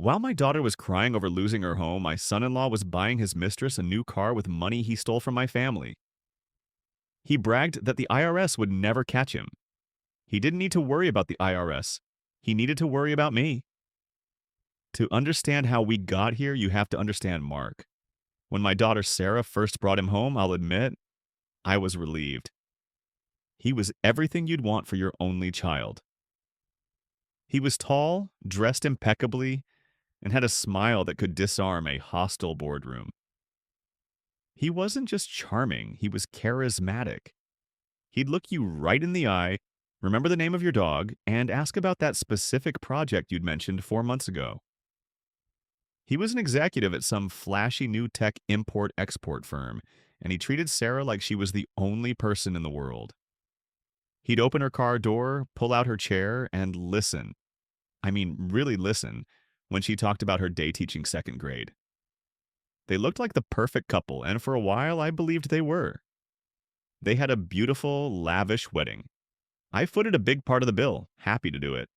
While my daughter was crying over losing her home, my son in law was buying his mistress a new car with money he stole from my family. He bragged that the IRS would never catch him. He didn't need to worry about the IRS. He needed to worry about me. To understand how we got here, you have to understand Mark. When my daughter Sarah first brought him home, I'll admit, I was relieved. He was everything you'd want for your only child. He was tall, dressed impeccably, and had a smile that could disarm a hostile boardroom. He wasn't just charming, he was charismatic. He'd look you right in the eye, remember the name of your dog, and ask about that specific project you'd mentioned 4 months ago. He was an executive at some flashy new tech import-export firm, and he treated Sarah like she was the only person in the world. He'd open her car door, pull out her chair, and listen. I mean, really listen, when she talked about her day teaching second grade. They looked like the perfect couple, and for a while I believed they were. They had a beautiful, lavish wedding. I footed a big part of the bill, happy to do it.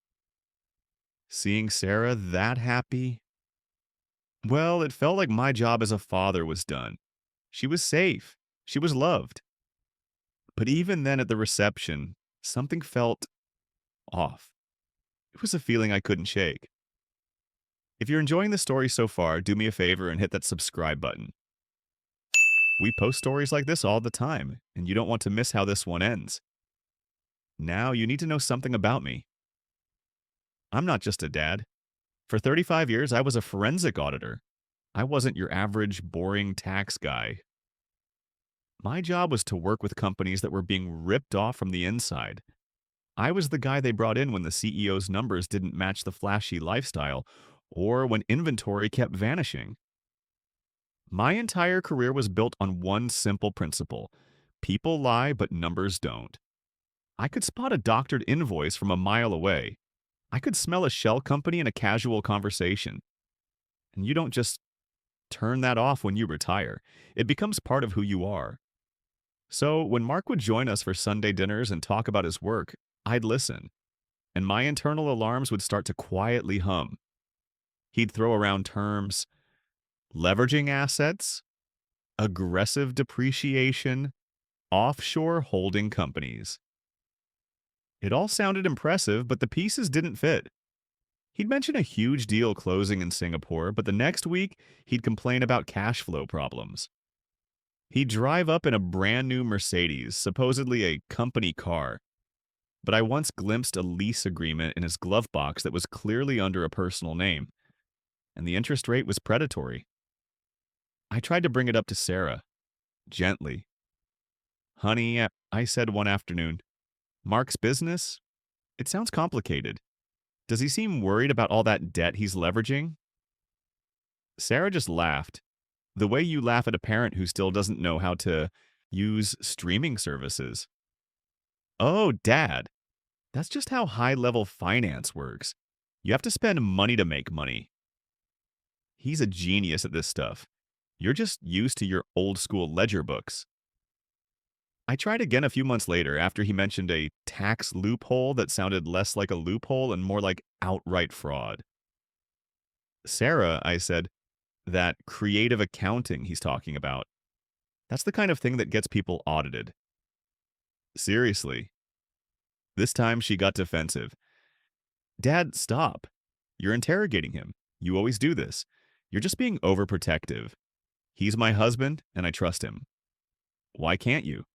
Seeing Sarah that happy, well, it felt like my job as a father was done. She was safe. She was loved. But even then at the reception, something felt off. It was a feeling I couldn't shake. If you're enjoying the story so far, do me a favor and hit that subscribe button. We post stories like this all the time, and you don't want to miss how this one ends. Now you need to know something about me. I'm not just a dad. For 35 years, I was a forensic auditor. I wasn't your average, boring tax guy. My job was to work with companies that were being ripped off from the inside. I was the guy they brought in when the CEO's numbers didn't match the flashy lifestyle, or when inventory kept vanishing. My entire career was built on one simple principle: people lie, but numbers don't. I could spot a doctored invoice from a mile away. I could smell a shell company in a casual conversation. And you don't just turn that off when you retire. It becomes part of who you are. So when Mark would join us for Sunday dinners and talk about his work, I'd listen, and my internal alarms would start to quietly hum. He'd throw around terms: leveraging assets, aggressive depreciation, offshore holding companies. It all sounded impressive, but the pieces didn't fit. He'd mention a huge deal closing in Singapore, but the next week, he'd complain about cash flow problems. He'd drive up in a brand new Mercedes, supposedly a company car. But I once glimpsed a lease agreement in his glove box that was clearly under a personal name, and the interest rate was predatory. I tried to bring it up to Sarah, gently. Honey, I said one afternoon, Mark's business? It sounds complicated. Does he seem worried about all that debt he's leveraging? Sarah just laughed, the way you laugh at a parent who still doesn't know how to use streaming services. Oh, Dad, that's just how high-level finance works. You have to spend money to make money. He's a genius at this stuff. You're just used to your old-school ledger books. I tried again a few months later after he mentioned a tax loophole that sounded less like a loophole and more like outright fraud. Sarah, I said, that creative accounting he's talking about, that's the kind of thing that gets people audited. Seriously. This time she got defensive. Dad, stop. You're interrogating him. You always do this. You're just being overprotective. He's my husband, and I trust him. Why can't you?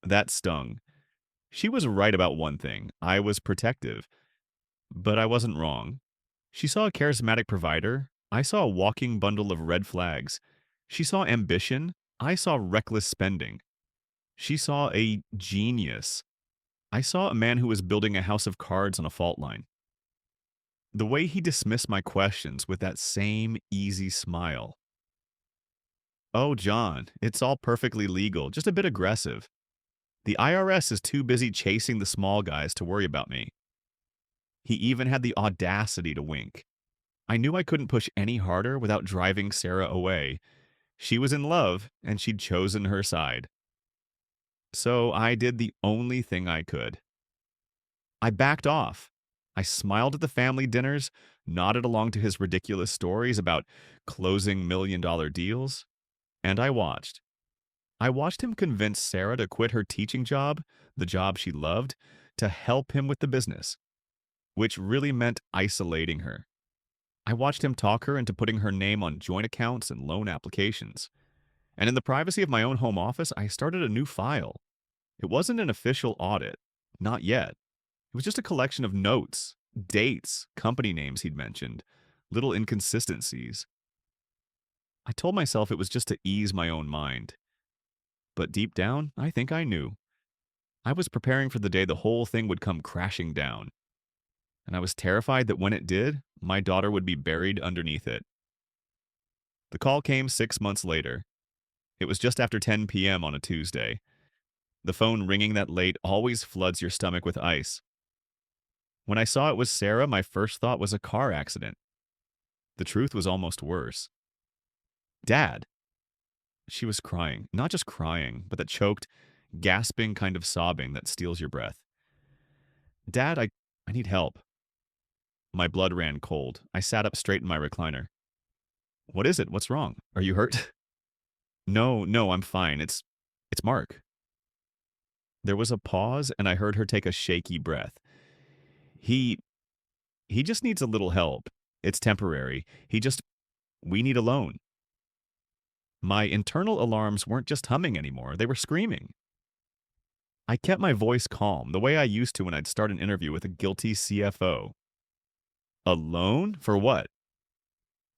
That stung. She was right about one thing. I was protective. But I wasn't wrong. She saw a charismatic provider. I saw a walking bundle of red flags. She saw ambition. I saw reckless spending. She saw a genius. I saw a man who was building a house of cards on a fault line. The way he dismissed my questions with that same easy smile. Oh, John, it's all perfectly legal, just a bit aggressive. The IRS is too busy chasing the small guys to worry about me. He even had the audacity to wink. I knew I couldn't push any harder without driving Sarah away. She was in love, and she'd chosen her side. So I did the only thing I could. I backed off. I smiled at the family dinners, nodded along to his ridiculous stories about closing million-dollar deals, and I watched. I watched him convince Sarah to quit her teaching job, the job she loved, to help him with the business, which really meant isolating her. I watched him talk her into putting her name on joint accounts and loan applications. And in the privacy of my own home office, I started a new file. It wasn't an official audit. Not yet. It was just a collection of notes, dates, company names he'd mentioned, little inconsistencies. I told myself it was just to ease my own mind. But deep down, I think I knew. I was preparing for the day the whole thing would come crashing down. And I was terrified that when it did, my daughter would be buried underneath it. The call came 6 months later. It was just after 10 p.m. on a Tuesday. The phone ringing that late always floods your stomach with ice. When I saw it was Sarah, my first thought was a car accident. The truth was almost worse. Dad. She was crying. Not just crying, but that choked, gasping kind of sobbing that steals your breath. Dad, I need help. My blood ran cold. I sat up straight in my recliner. What is it? What's wrong? Are you hurt? No, I'm fine. It's Mark. There was a pause, and I heard her take a shaky breath. He just needs a little help. It's temporary. We need a loan. My internal alarms weren't just humming anymore. They were screaming. I kept my voice calm, the way I used to when I'd start an interview with a guilty CFO. A loan? For what?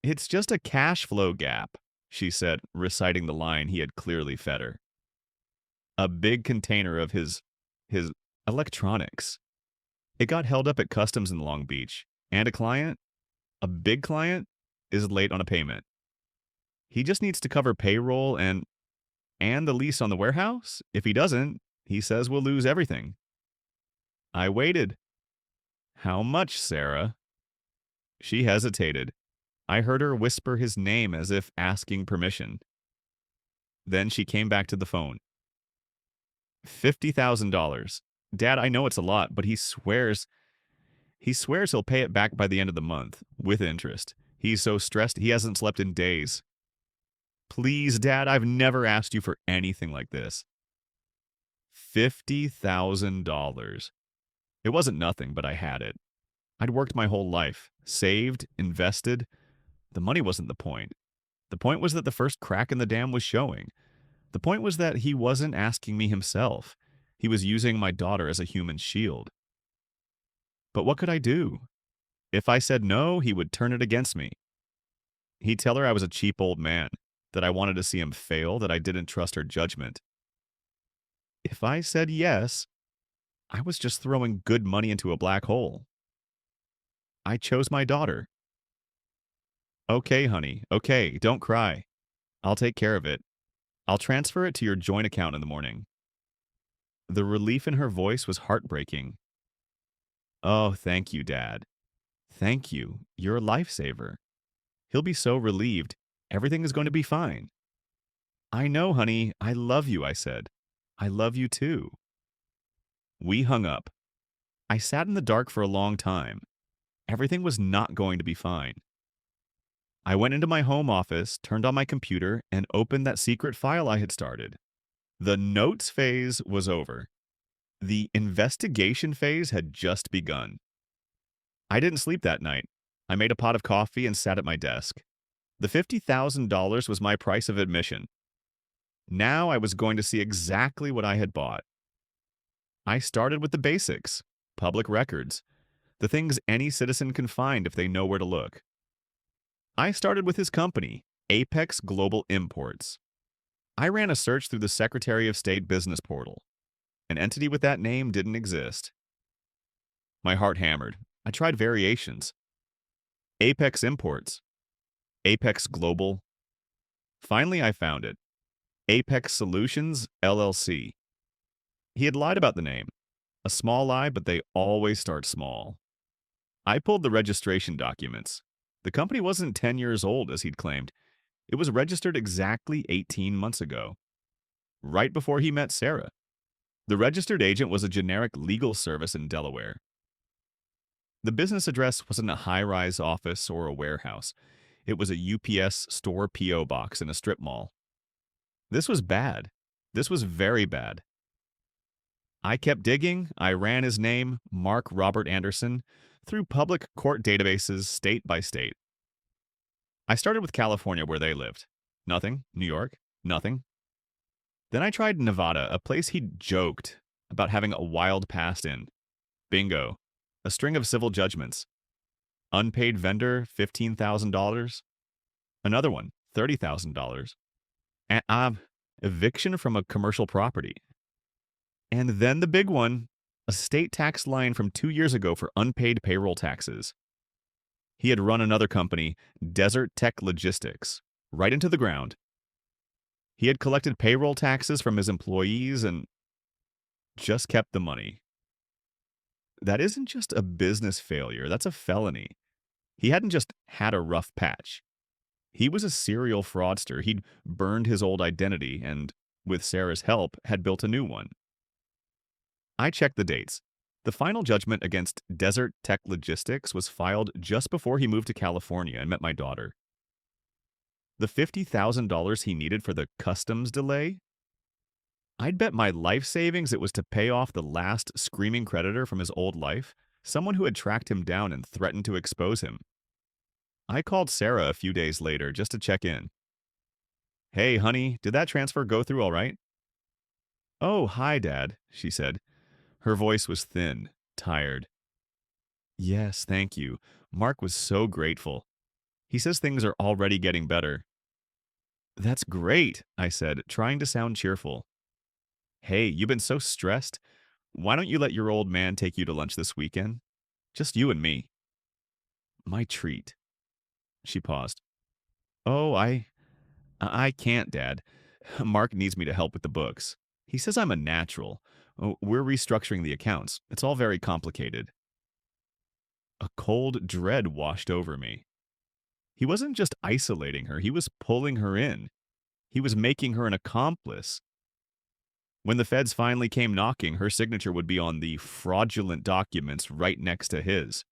It's just a cash flow gap, she said, reciting the line he had clearly fed her. A big container of his electronics. It got held up at customs in Long Beach, and a big client, is late on a payment. He just needs to cover payroll and the lease on the warehouse. If he doesn't, he says we'll lose everything. I waited. How much, Sarah? She hesitated. I heard her whisper his name as if asking permission. Then she came back to the phone. $50,000. Dad, I know it's a lot, but he swears he'll pay it back by the end of the month, with interest. He's so stressed he hasn't slept in days. Please, Dad, I've never asked you for anything like this. $50,000. It wasn't nothing, but I had it. I'd worked my whole life, saved, invested. The money wasn't the point. The point was that the first crack in the dam was showing. The point was that he wasn't asking me himself. He was using my daughter as a human shield. But what could I do? If I said no, he would turn it against me. He'd tell her I was a cheap old man, that I wanted to see him fail, that I didn't trust her judgment. If I said yes, I was just throwing good money into a black hole. I chose my daughter. Okay, honey. Okay, don't cry. I'll take care of it. I'll transfer it to your joint account in the morning. The relief in her voice was heartbreaking. Oh, thank you, Dad. Thank you. You're a lifesaver. He'll be so relieved. Everything is going to be fine. I know, honey. I love you, I said. I love you too. We hung up. I sat in the dark for a long time. Everything was not going to be fine. I went into my home office, turned on my computer, and opened that secret file I had started. The notes phase was over. The investigation phase had just begun. I didn't sleep that night. I made a pot of coffee and sat at my desk. The $50,000 was my price of admission. Now I was going to see exactly what I had bought. I started with the basics, public records, the things any citizen can find if they know where to look. I started with his company, Apex Global Imports. I ran a search through the Secretary of State business portal. An entity with that name didn't exist. My heart hammered. I tried variations. Apex Imports. Apex Global. Finally, I found it. Apex Solutions, LLC. He had lied about the name. A small lie, but they always start small. I pulled the registration documents. The company wasn't 10 years old, as he'd claimed. It was registered exactly 18 months ago, right before he met Sarah. The registered agent was a generic legal service in Delaware. The business address wasn't a high-rise office or a warehouse. It was a UPS store P.O. box in a strip mall. This was bad. This was very bad. I kept digging. I ran his name, Mark Robert Anderson, through public court databases state by state. I started with California where they lived. Nothing. New York. Nothing. Then I tried Nevada, a place he'd joked about having a wild past in. Bingo. A string of civil judgments. Unpaid vendor, $15,000. Another one, $30,000. Eviction from a commercial property. And then the big one, a state tax line from 2 years ago for unpaid payroll taxes. He had run another company, Desert Tech Logistics, right into the ground. He had collected payroll taxes from his employees and just kept the money. That isn't just a business failure, that's a felony. He hadn't just had a rough patch. He was a serial fraudster. He'd burned his old identity and, with Sarah's help, had built a new one. I checked the dates. The final judgment against Desert Tech Logistics was filed just before he moved to California and met my daughter. The $50,000 he needed for the customs delay? I'd bet my life savings it was to pay off the last screaming creditor from his old life, someone who had tracked him down and threatened to expose him. I called Sarah a few days later just to check in. "Hey, honey, did that transfer go through all right?" "Oh, hi, Dad," she said. Her voice was thin, tired. "Yes, thank you. Mark was so grateful. He says things are already getting better." "That's great," I said, trying to sound cheerful. "Hey, you've been so stressed. Why don't you let your old man take you to lunch this weekend? Just you and me." "My treat." She paused. "Oh, I can't, Dad. Mark needs me to help with the books. He says I'm a natural. Oh, we're restructuring the accounts. It's all very complicated." A cold dread washed over me. He wasn't just isolating her, he was pulling her in. He was making her an accomplice. When the feds finally came knocking, her signature would be on the fraudulent documents right next to his.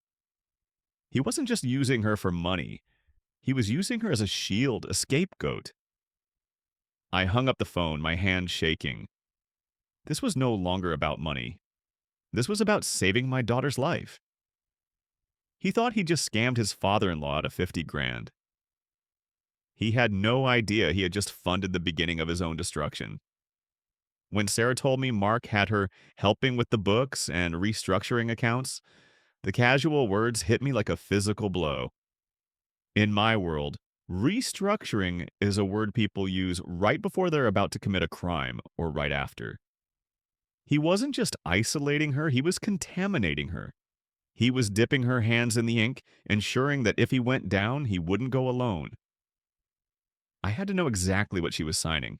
He wasn't just using her for money. He was using her as a shield, a scapegoat. I hung up the phone, my hand shaking. This was no longer about money. This was about saving my daughter's life. He thought he just scammed his father-in-law out of 50 grand. He had no idea he had just funded the beginning of his own destruction. When Sarah told me Mark had her helping with the books and restructuring accounts, the casual words hit me like a physical blow. In my world, restructuring is a word people use right before they're about to commit a crime or right after. He wasn't just isolating her, he was contaminating her. He was dipping her hands in the ink, ensuring that if he went down, he wouldn't go alone. I had to know exactly what she was signing.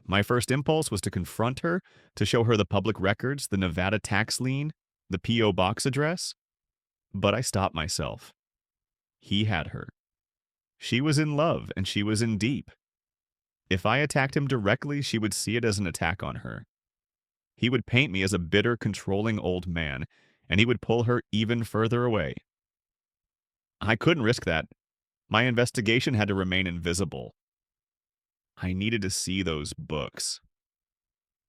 My first impulse was to confront her, to show her the public records, the Nevada tax lien, the P.O. box address. But I stopped myself. He had her. She was in love, and she was in deep. If I attacked him directly, she would see it as an attack on her. He would paint me as a bitter, controlling old man, and he would pull her even further away. I couldn't risk that. My investigation had to remain invisible. I needed to see those books.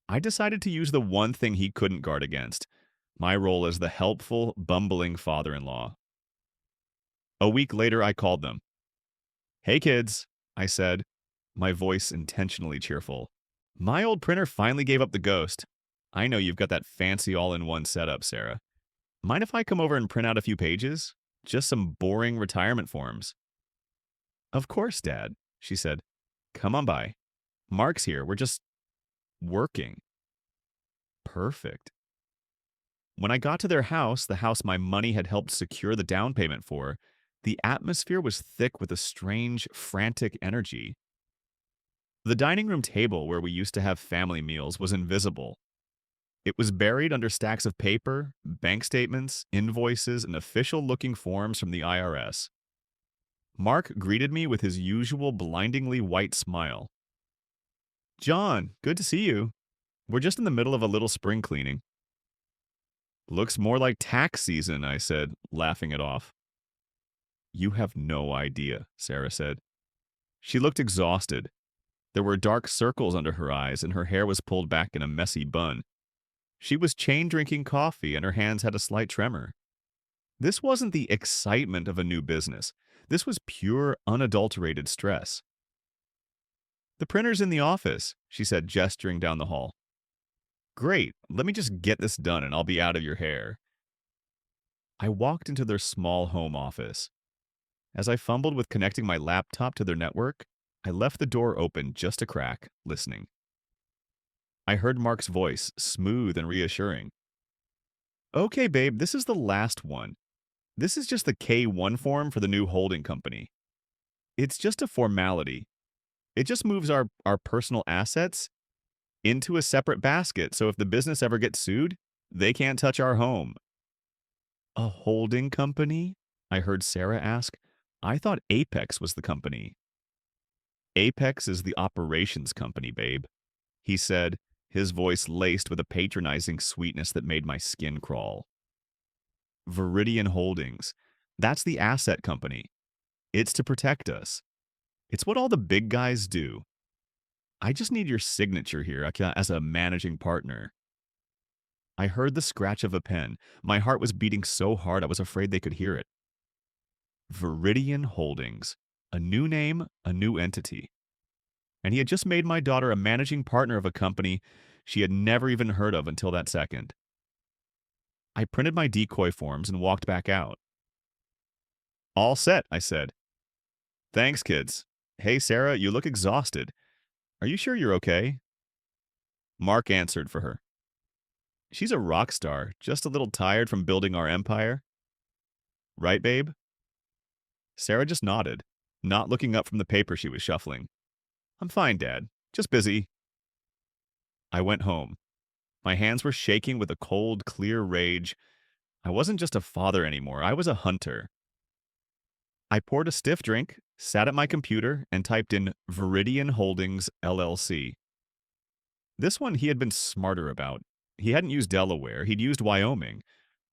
I decided to use the one thing he couldn't guard against, my role as the helpful, bumbling father-in-law. A week later, I called them. "Hey, kids," I said, my voice intentionally cheerful. "My old printer finally gave up the ghost. I know you've got that fancy all-in-one setup, Sarah. Mind if I come over and print out a few pages? Just some boring retirement forms." "Of course, Dad," she said. "Come on by. Mark's here. We're just working." Perfect. When I got to their house, the house my money had helped secure the down payment for, the atmosphere was thick with a strange, frantic energy. The dining room table where we used to have family meals was invisible. It was buried under stacks of paper, bank statements, invoices, and official-looking forms from the IRS. Mark greeted me with his usual blindingly white smile. "John, good to see you. We're just in the middle of a little spring cleaning." Looks more like tax season, I said, laughing it off. You have no idea, Sarah said. She looked exhausted. There were dark circles under her eyes, and her hair was pulled back in a messy bun. She was chain drinking coffee, and her hands had a slight tremor. This wasn't the excitement of a new business. This was pure, unadulterated stress. The printer's in the office, she said, gesturing down the hall. Great, let me just get this done and I'll be out of your hair. I walked into their small home office. As I fumbled with connecting my laptop to their network, I left the door open just a crack, listening. I heard Mark's voice, smooth and reassuring. Okay, babe, this is the last one. This is just the K-1 form for the new holding company. It's just a formality. It just moves our personal assets into a separate basket, so if the business ever gets sued, they can't touch our home. A holding company? I heard Sarah ask. I thought Apex was the company. Apex is the operations company, babe, he said, his voice laced with a patronizing sweetness that made my skin crawl. Viridian Holdings. That's the asset company. It's to protect us. It's what all the big guys do. I just need your signature here as a managing partner. I heard the scratch of a pen. My heart was beating so hard I was afraid they could hear it. Viridian Holdings. A new name, a new entity. And he had just made my daughter a managing partner of a company she had never even heard of until that second. I printed my decoy forms and walked back out. All set, I said. Thanks, kids. Hey, Sarah, you look exhausted. Are you sure you're okay? Mark answered for her. She's a rock star, just a little tired from building our empire. Right, babe? Sarah just nodded, not looking up from the paper she was shuffling. I'm fine, Dad. Just busy. I went home. My hands were shaking with a cold, clear rage. I wasn't just a father anymore. I was a hunter. I poured a stiff drink, sat at my computer, and typed in Viridian Holdings, LLC. This one he had been smarter about. He hadn't used Delaware. He'd used Wyoming.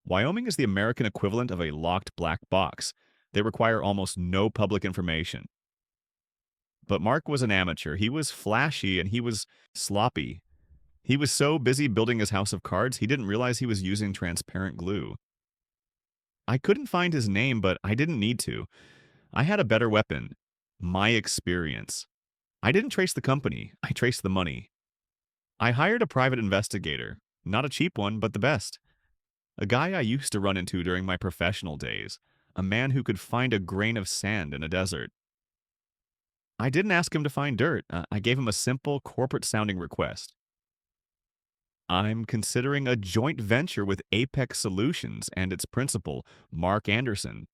Wyoming is the American equivalent of a locked black box. They require almost no public information. But Mark was an amateur. He was flashy and he was sloppy. He was so busy building his house of cards, he didn't realize he was using transparent glue. I couldn't find his name, but I didn't need to. I had a better weapon. My experience. I didn't trace the company. I traced the money. I hired a private investigator. Not a cheap one, but the best. A guy I used to run into during my professional days. A man who could find a grain of sand in a desert. I didn't ask him to find dirt. I gave him a simple, corporate-sounding request. I'm considering a joint venture with Apex Solutions and its principal, Mark Anderson.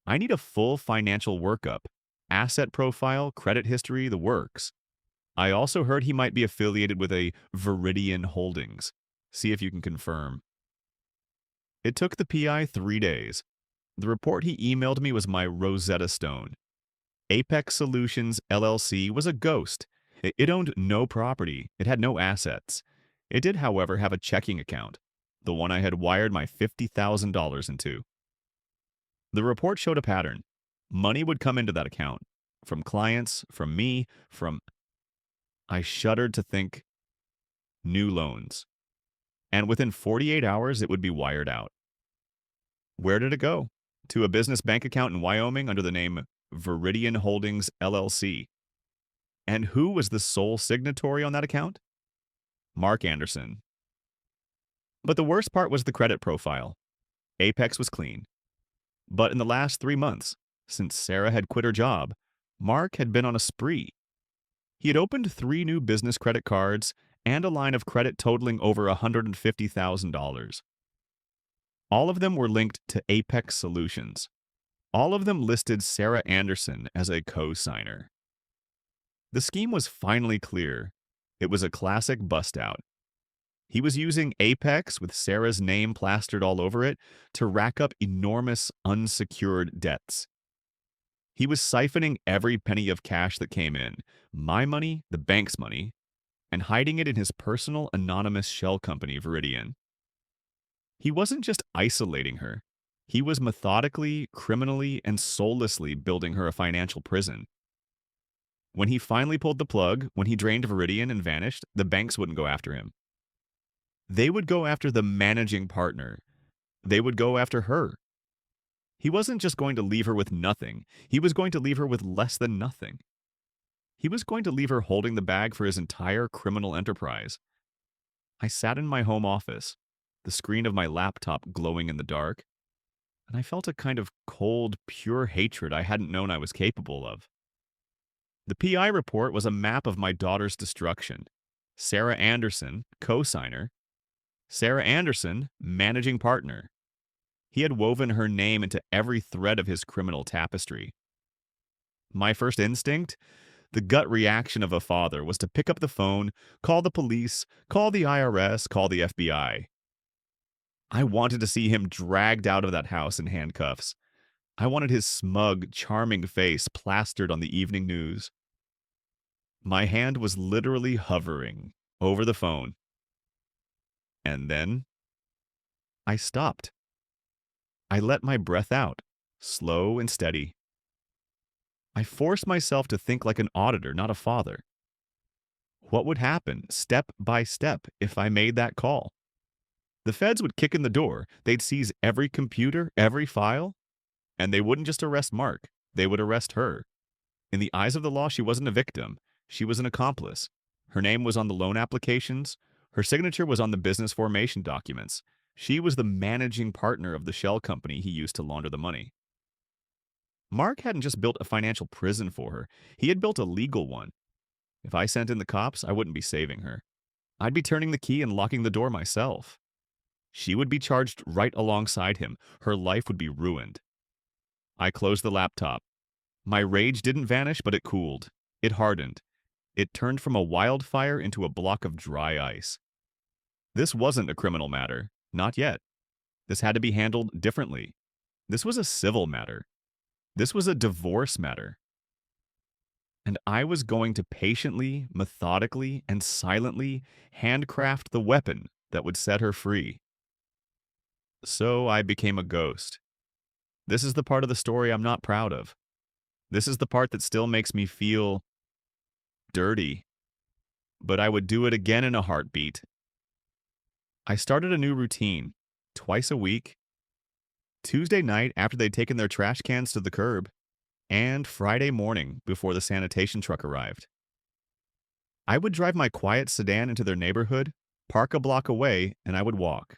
I need a full financial workup, asset profile, credit history, the works. I also heard he might be affiliated with a Viridian Holdings. See if you can confirm. It took the PI 3 days. The report he emailed me was my Rosetta Stone. Apex Solutions, LLC was a ghost. It owned no property. It had no assets. It did, however, have a checking account, the one I had wired my $50,000 into. The report showed a pattern. Money would come into that account. From clients, from me, from... I shuddered to think new loans. And within 48 hours, it would be wired out. Where did it go? To a business bank account in Wyoming under the name Viridian Holdings, LLC. And who was the sole signatory on that account? Mark Anderson. But the worst part was the credit profile. Apex was clean. But in the last 3 months, since Sarah had quit her job, Mark had been on a spree. He had opened 3 new business credit cards and a line of credit totaling over $150,000. All of them were linked to Apex Solutions. All of them listed Sarah Anderson as a co-signer. The scheme was finally clear. It was a classic bust-out. He was using Apex with Sarah's name plastered all over it to rack up enormous unsecured debts. He was siphoning every penny of cash that came in, my money, the bank's money, and hiding it in his personal anonymous shell company, Viridian. He wasn't just isolating her. He was methodically, criminally, and soullessly building her a financial prison. When he finally pulled the plug, when he drained Viridian and vanished, the banks wouldn't go after him. They would go after the managing partner. They would go after her. He wasn't just going to leave her with nothing. He was going to leave her with less than nothing. He was going to leave her holding the bag for his entire criminal enterprise. I sat in my home office, the screen of my laptop glowing in the dark, and I felt a kind of cold, pure hatred I hadn't known I was capable of. The PI report was a map of my daughter's destruction. Sarah Anderson, co-signer. Sarah Anderson, managing partner. He had woven her name into every thread of his criminal tapestry. My first instinct, the gut reaction of a father, was to pick up the phone, call the police, call the IRS, call the FBI. I wanted to see him dragged out of that house in handcuffs. I wanted his smug, charming face plastered on the evening news. My hand was literally hovering over the phone. And then I stopped. I let my breath out, slow and steady. I forced myself to think like an auditor, not a father. What would happen, step by step, if I made that call? The feds would kick in the door. They'd seize every computer, every file, and they wouldn't just arrest Mark. They would arrest her. In the eyes of the law, she wasn't a victim. She was an accomplice. Her name was on the loan applications. Her signature was on the business formation documents. She was the managing partner of the shell company he used to launder the money. Mark hadn't just built a financial prison for her. He had built a legal one. If I sent in the cops, I wouldn't be saving her. I'd be turning the key and locking the door myself. She would be charged right alongside him. Her life would be ruined. I closed the laptop. My rage didn't vanish, but it cooled. It hardened. It turned from a wildfire into a block of dry ice. This wasn't a criminal matter. Not yet. This had to be handled differently. This was a civil matter. This was a divorce matter. And I was going to patiently, methodically, and silently handcraft the weapon that would set her free. So I became a ghost. This is the part of the story I'm not proud of. This is the part that still makes me feel dirty. But I would do it again in a heartbeat. I started a new routine, twice a week, Tuesday night after they'd taken their trash cans to the curb, and Friday morning before the sanitation truck arrived. I would drive my quiet sedan into their neighborhood, park a block away, and I would walk.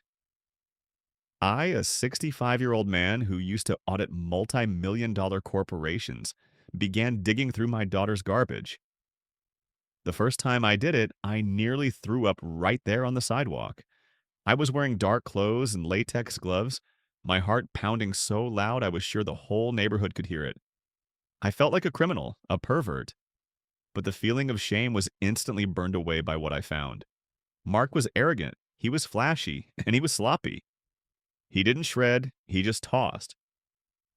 I, a 65-year-old man who used to audit multi-million-dollar corporations, began digging through my daughter's garbage. The first time I did it, I nearly threw up right there on the sidewalk. I was wearing dark clothes and latex gloves, my heart pounding so loud I was sure the whole neighborhood could hear it. I felt like a criminal, a pervert. But the feeling of shame was instantly burned away by what I found. Mark was arrogant, he was flashy, and he was sloppy. He didn't shred, he just tossed.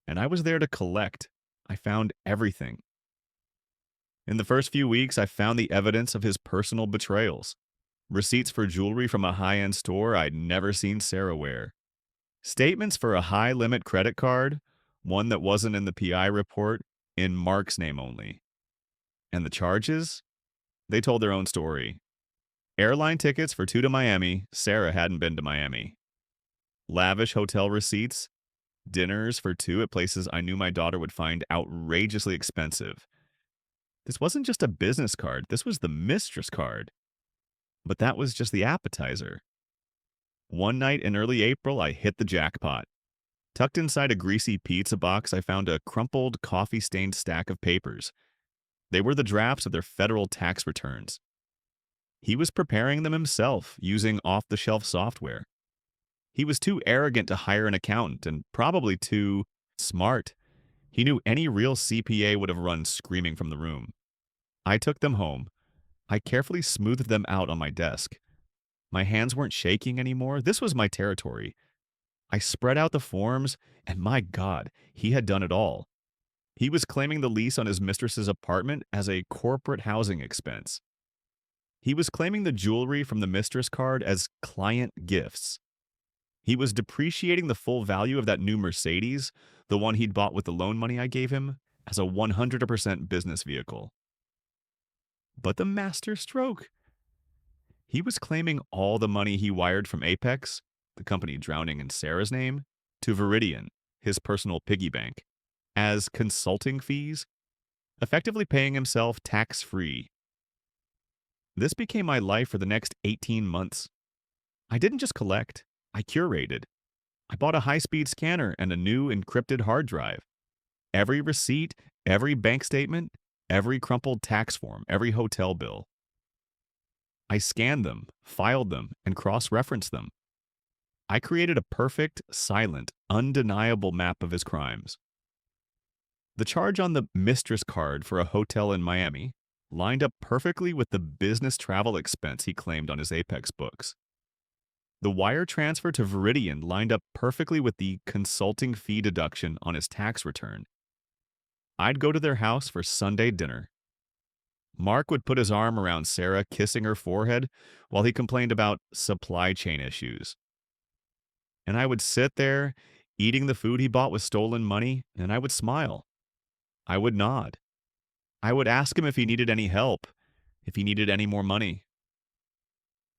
And I was there to collect. I found everything. In the first few weeks, I found the evidence of his personal betrayals. Receipts for jewelry from a high-end store I'd never seen Sarah wear. Statements for a high-limit credit card, one that wasn't in the PI report, in Mark's name only. And the charges? They told their own story. Airline tickets for 2 to Miami, Sarah hadn't been to Miami. Lavish hotel receipts, dinners for 2 at places I knew my daughter would find outrageously expensive. This wasn't just a business card, this was the mistress card. But that was just the appetizer. One night in early April, I hit the jackpot. Tucked inside a greasy pizza box, I found a crumpled, coffee-stained stack of papers. They were the drafts of their federal tax returns. He was preparing them himself, using off-the-shelf software. He was too arrogant to hire an accountant, and probably too smart. He knew any real CPA would have run screaming from the room. I took them home. I carefully smoothed them out on my desk. My hands weren't shaking anymore. This was my territory. I spread out the forms, and my God, he had done it all. He was claiming the lease on his mistress's apartment as a corporate housing expense. He was claiming the jewelry from the mistress card as client gifts. He was depreciating the full value of that new Mercedes, the one he'd bought with the loan money I gave him, as a 100% business vehicle. But the master stroke. He was claiming all the money he wired from Apex, the company drowning in Sarah's name, to Viridian, his personal piggy bank, as consulting fees, effectively paying himself tax-free. This became my life for the next 18 months. I didn't just collect, I curated. I bought a high-speed scanner and a new encrypted hard drive. Every receipt, every bank statement, every crumpled tax form, every hotel bill. I scanned them, filed them, and cross-referenced them. I created a perfect, silent, undeniable map of his crimes. The charge on the mistress card for a hotel in Miami lined up perfectly with the business travel expense he claimed on his Apex books. The wire transfer to Viridian lined up perfectly with the consulting fee deduction on his tax return. I'd go to their house for Sunday dinner. Mark would put his arm around Sarah, kissing her forehead, while he complained about supply chain issues. And I would sit there, eating the food he bought with stolen money, and I would smile. I would nod. I would ask him if he needed any help, if he needed any more money.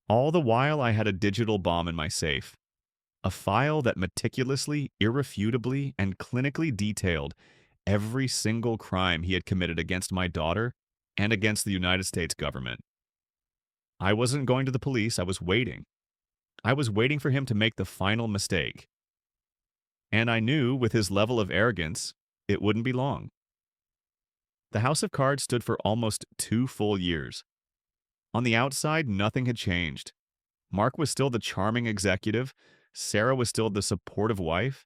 All the while, I had a digital bomb in my safe, a file that meticulously, irrefutably, and clinically detailed every single crime he had committed against my daughter and against the United States government. I wasn't going to the police, I was waiting. I was waiting for him to make the final mistake. And I knew, with his level of arrogance, it wouldn't be long. The House of Cards stood for almost 2 full years. On the outside, nothing had changed. Mark was still the charming executive. Sarah was still the supportive wife.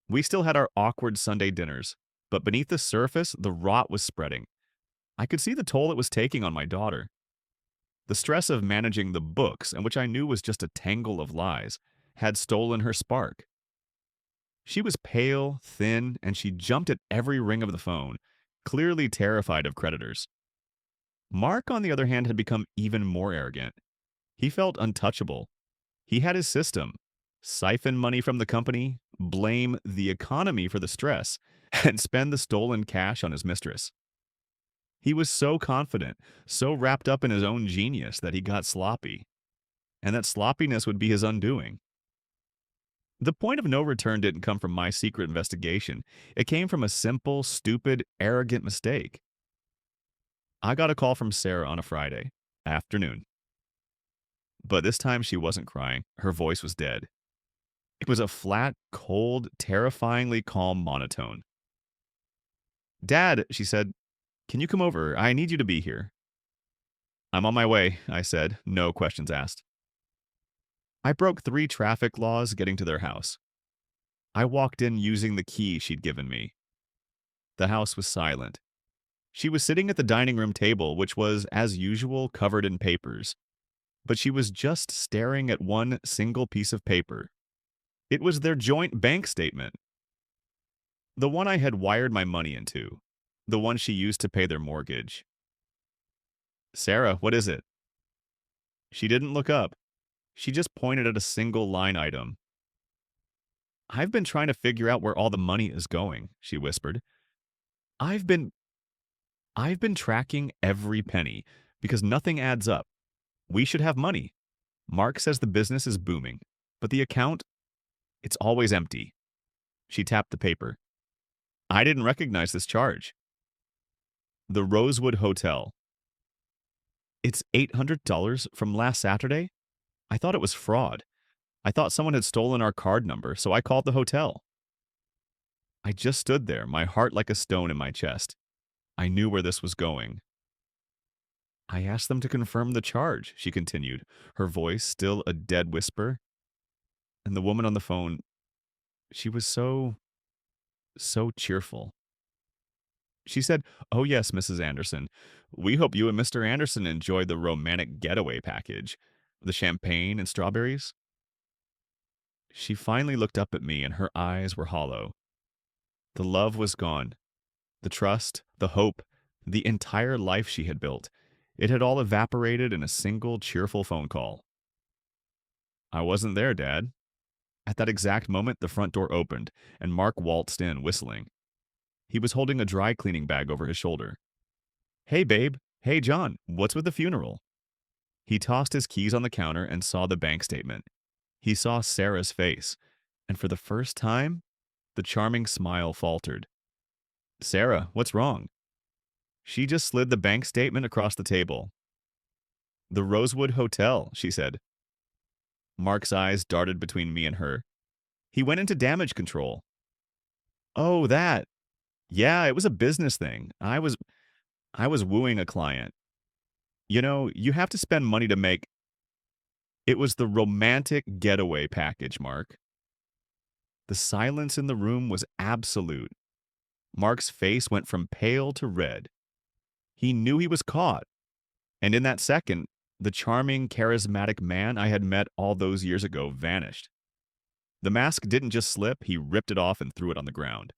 We still had our awkward Sunday dinners, but beneath the surface, the rot was spreading. I could see the toll it was taking on my daughter. The stress of managing the books, and which I knew was just a tangle of lies, had stolen her spark. She was pale, thin, and she jumped at every ring of the phone, clearly terrified of creditors. Mark, on the other hand, had become even more arrogant. He felt untouchable. He had his system: siphon money from the company, blame the economy for the stress, and spend the stolen cash on his mistress. He was so confident, so wrapped up in his own genius that he got sloppy, and that sloppiness would be his undoing. The point of no return didn't come from my secret investigation. It came from a simple, stupid, arrogant mistake. I got a call from Sarah on a Friday afternoon. But this time she wasn't crying. Her voice was dead. It was a flat, cold, terrifyingly calm monotone. "Dad," she said, "can you come over? I need you to be here." "I'm on my way," I said, no questions asked. I broke 3 traffic laws getting to their house. I walked in using the key she'd given me. The house was silent. She was sitting at the dining room table, which was, as usual, covered in papers. But she was just staring at one single piece of paper. It was their joint bank statement. The one I had wired my money into. The one she used to pay their mortgage. "Sarah, what is it?" She didn't look up. She just pointed at a single line item. "I've been trying to figure out where all the money is going," she whispered. I've been tracking every penny because nothing adds up. We should have money. Mark says the business is booming, but the account, it's always empty." She tapped the paper. "I didn't recognize this charge." "The Rosewood Hotel." "It's $800 from last Saturday? I thought it was fraud. I thought someone had stolen our card number, so I called the hotel." I just stood there, my heart like a stone in my chest. I knew where this was going. "I asked them to confirm the charge," she continued, her voice still a dead whisper. And the woman on the phone, she was so cheerful. She said, "Oh yes, Mrs. Anderson. We hope you and Mr. Anderson enjoyed the romantic getaway package. The champagne and strawberries." She finally looked up at me and her eyes were hollow. The love was gone. The trust, the hope, the entire life she had built. It had all evaporated in a single cheerful phone call. "I wasn't there, Dad." At that exact moment, the front door opened, and Mark waltzed in, whistling. He was holding a dry cleaning bag over his shoulder. Hey, babe. Hey, John. What's with the funeral? He tossed his keys on the counter and saw the bank statement. He saw Sarah's face, and for the first time, the charming smile faltered. Sarah, what's wrong? She just slid the bank statement across the table. The Rosewood Hotel, she said. Mark's eyes darted between me and her. He went into damage control. Oh, that. Yeah, it was a business thing. I was wooing a client. You know, you have to spend money to make. It was the romantic getaway package, Mark. The silence in the room was absolute. Mark's face went from pale to red. He knew he was caught. And in that second, the charming, charismatic man I had met all those years ago vanished. The mask didn't just slip, he ripped it off and threw it on the ground.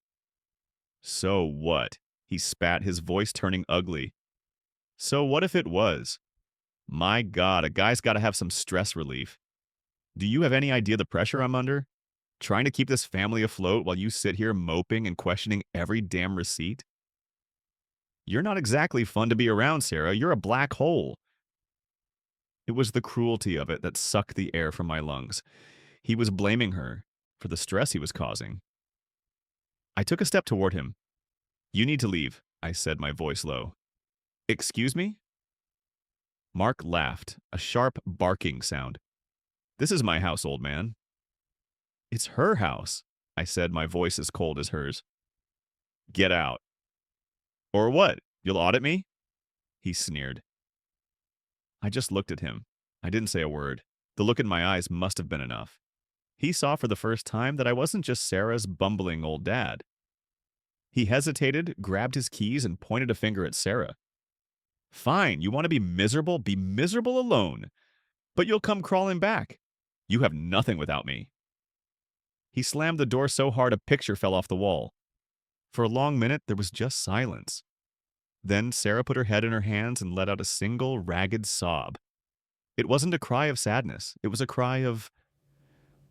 So what? He spat, his voice turning ugly. So what if it was? My God, a guy's got to have some stress relief. Do you have any idea the pressure I'm under? Trying to keep this family afloat while you sit here moping and questioning every damn receipt? You're not exactly fun to be around, Sarah. You're a black hole. It was the cruelty of it that sucked the air from my lungs. He was blaming her for the stress he was causing. I took a step toward him. You need to leave, I said, my voice low. Excuse me? Mark laughed, a sharp barking sound. This is my house, old man. It's her house, I said, my voice as cold as hers. Get out. Or what? You'll audit me? He sneered. I just looked at him. I didn't say a word. The look in my eyes must have been enough. He saw for the first time that I wasn't just Sarah's bumbling old dad. He hesitated, grabbed his keys, and pointed a finger at Sarah. Fine, you want to be miserable? Be miserable alone. But you'll come crawling back. You have nothing without me. He slammed the door so hard a picture fell off the wall. For a long minute, there was just silence. Then Sarah put her head in her hands and let out a single ragged sob. It wasn't a cry of sadness. It was a cry of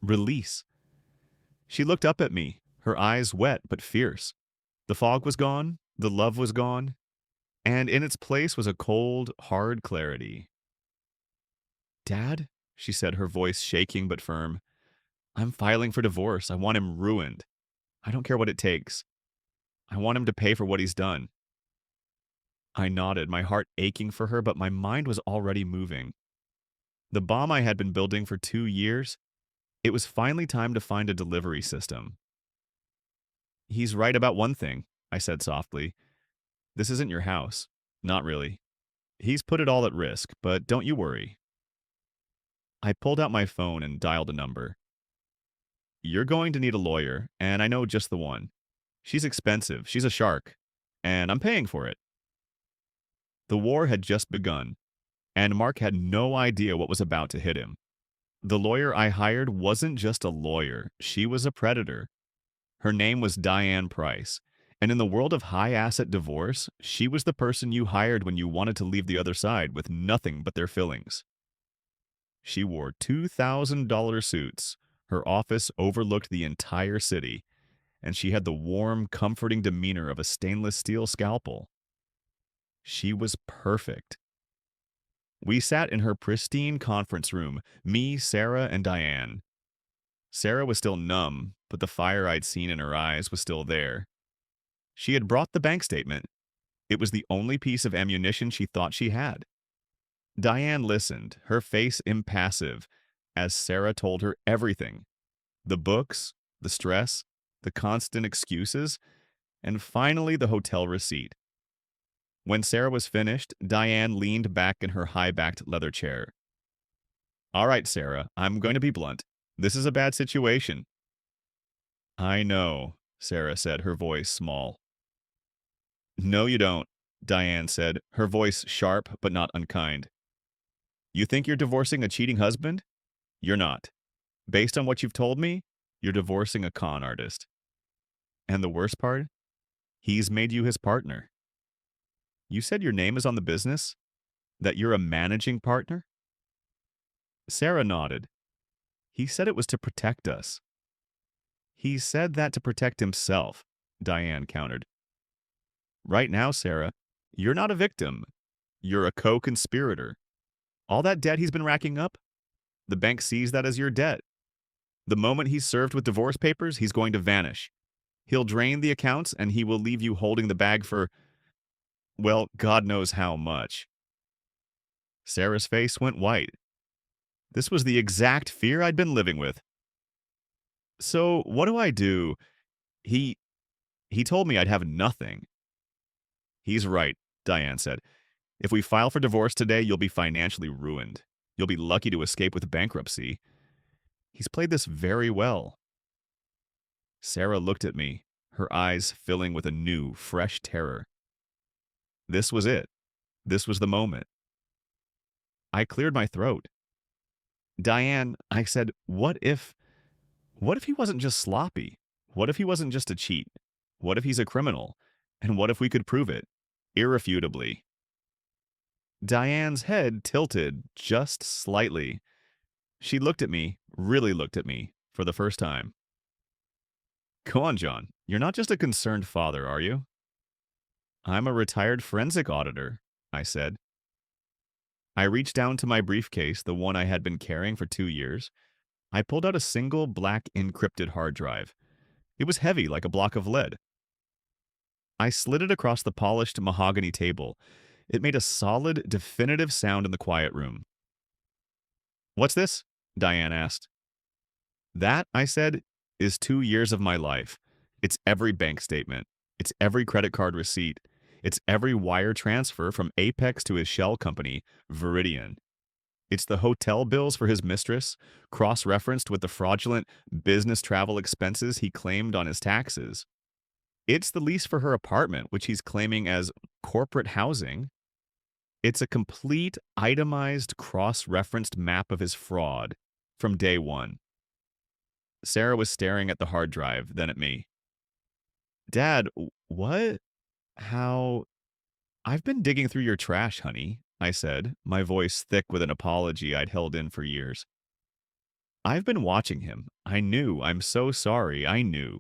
release. She looked up at me, her eyes wet but fierce. The fog was gone, the love was gone, and in its place was a cold, hard clarity. Dad, she said, her voice shaking but firm, I'm filing for divorce. I want him ruined. I don't care what it takes. I want him to pay for what he's done. I nodded, my heart aching for her, but my mind was already moving. The bomb I had been building for 2 years, it was finally time to find a delivery system. He's right about one thing, I said softly. This isn't your house. Not really. He's put it all at risk, but don't you worry. I pulled out my phone and dialed a number. You're going to need a lawyer, and I know just the one. She's expensive, she's a shark, and I'm paying for it. The war had just begun, and Mark had no idea what was about to hit him. The lawyer I hired wasn't just a lawyer, she was a predator. Her name was Diane Price, and in the world of high-asset divorce, she was the person you hired when you wanted to leave the other side with nothing but their fillings. She wore $2,000 suits, her office overlooked the entire city, and she had the warm, comforting demeanor of a stainless steel scalpel. She was perfect. We sat in her pristine conference room, me, Sarah, and Diane. Sarah was still numb, but the fire I'd seen in her eyes was still there. She had brought the bank statement. It was the only piece of ammunition she thought she had. Diane listened, her face impassive, as Sarah told her everything. The books, the stress, the constant excuses, and finally the hotel receipt. When Sarah was finished, Diane leaned back in her high-backed leather chair. All right, Sarah, I'm going to be blunt. This is a bad situation. I know, Sarah said, her voice small. No, you don't, Diane said, her voice sharp but not unkind. You think you're divorcing a cheating husband? You're not. Based on what you've told me, you're divorcing a con artist. And the worst part? He's made you his partner. You said your name is on the business? That you're a managing partner? Sarah nodded. He said it was to protect us. He said that to protect himself, Diane countered. Right now, Sarah, you're not a victim. You're a co-conspirator. All that debt he's been racking up, the bank sees that as your debt. The moment he's served with divorce papers, he's going to vanish. He'll drain the accounts and he will leave you holding the bag for, well, God knows how much. Sarah's face went white. This was the exact fear I'd been living with. So, what do I do? He he told me I'd have nothing. He's right, Diane said. If we file for divorce today, you'll be financially ruined. You'll be lucky to escape with bankruptcy. He's played this very well. Sarah looked at me, her eyes filling with a new, fresh terror. This was it. This was the moment. I cleared my throat. Diane, I said, what if he wasn't just sloppy? What if he wasn't just a cheat? What if he's a criminal? And what if we could prove it? Irrefutably. Diane's head tilted just slightly. She looked at me, really looked at me, for the first time. Go on, John. You're not just a concerned father, are you? I'm a retired forensic auditor, I said. I reached down to my briefcase, the one I had been carrying for 2 years. I pulled out a single black encrypted hard drive. It was heavy like a block of lead. I slid it across the polished mahogany table. It made a solid, definitive sound in the quiet room. What's this? Diane asked. That, I said, is 2 years of my life. It's every bank statement. It's every credit card receipt. It's every wire transfer from Apex to his shell company, Viridian. It's the hotel bills for his mistress, cross-referenced with the fraudulent business travel expenses he claimed on his taxes. It's the lease for her apartment, which he's claiming as corporate housing. It's a complete, itemized, cross-referenced map of his fraud from day one. Sarah was staring at the hard drive, then at me. Dad, what? How? I've been digging through your trash, honey, I said, my voice thick with an apology I'd held in for years. I've been watching him. I knew. I'm so sorry. I knew.